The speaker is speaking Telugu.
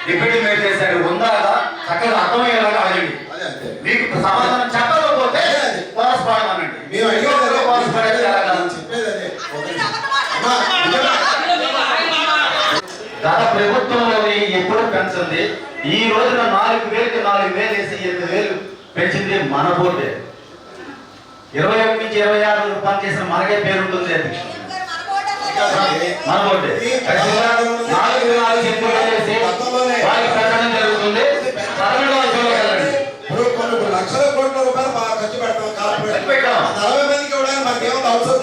డిప్యూటీ మేయర్ చేశాడు ఉందాగా చక్కగా అర్థమయ్యేలాగా అడగండి. మీకు సమాధానం చెప్పకపోతే పోరాటం అనండి. మేము గత ప్రభుత్వంలోని ఎప్పుడు పెంచింది ఈ రోజున 4,000కి 4,000 వేసి 8,000 పెంచింది మన బోర్డే. 21 నుంచి 26 రూపాయలు చేసిన మనకే పేరు ఉంటుంది అధ్యక్షుడు. మన బోర్డే 4,000 చేసి వారికి ప్రకటన జరుగుతుంది. 12 లక్షల కోట్ల రూపాయలు ఖర్చు పెడతాం. 40 మందికి ఇవ్వడానికి మనకేమో అవసరం